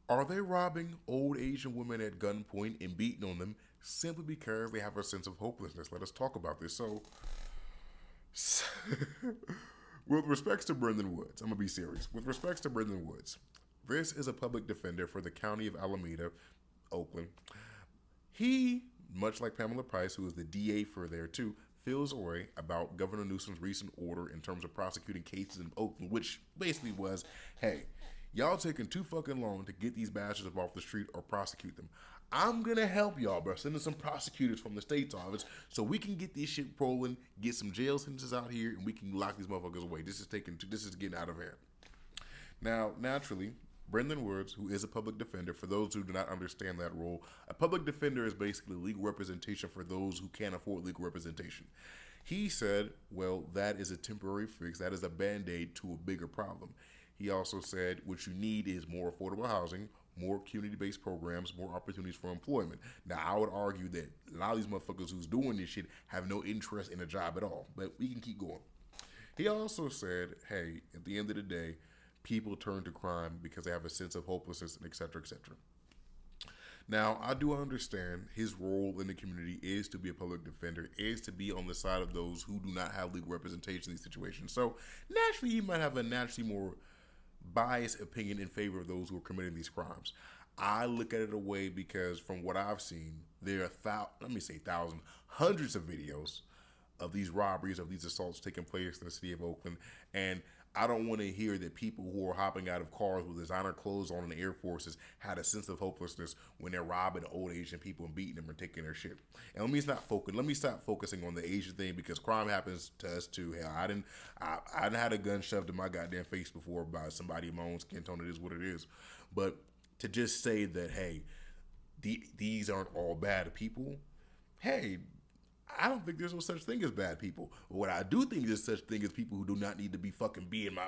Are they robbing old Asian women at gunpoint and beating on them simply because they have a sense of hopelessness? Let us talk about this. So, with respects to Brendon Woods, I'm gonna be serious. With respects to Brendon Woods, this is a public defender for the county of Alameda, Oakland. He, much like Pamela Price, who is the DA for there too, feels a way about Governor Newsom's recent order in terms of prosecuting cases in Oakland, which basically was, hey, y'all taking too fucking long to get these bastards off the street or prosecute them. I'm gonna help y'all, bro. Sending some prosecutors from the state's office so we can get this shit rolling, get some jail sentences out here, and we can lock these motherfuckers away. This is getting out of hand. Now, naturally, Brendon Woods, who is a public defender, for those who do not understand that role, a public defender is basically legal representation for those who can't afford legal representation. He said, well, that is a temporary fix. That is a band aid to a bigger problem. He also said, what you need is more affordable housing, more community based programs, more opportunities for employment. Now, I would argue that a lot of these motherfuckers who's doing this shit have no interest in a job at all, but we can keep going. He also said, hey, at the end of the day, people turn to crime because they have a sense of hopelessness and et cetera, et cetera. Now, I do understand his role in the community is to be a public defender, is to be on the side of those who do not have legal representation in these situations. So, naturally, he might have a naturally more biased opinion in favor of those who are committing these crimes. I look at it a way because from what I've seen, there are thousands, hundreds of videos of these robberies, of these assaults taking place in the city of Oakland. And I don't want to hear that people who are hopping out of cars with designer clothes on in the Air Forces had a sense of hopelessness when they're robbing old Asian people and beating them and taking their shit. And let me stop focusing on the Asian thing because crime happens to us too. Hell, I didn't had a gun shoved in my goddamn face before by somebody in my own skin tone. It is what it is. But to just say that, hey, these aren't all bad people. Hey, I don't think there's no such thing as bad people. What I do think there's such thing as people who do not need to be fucking being my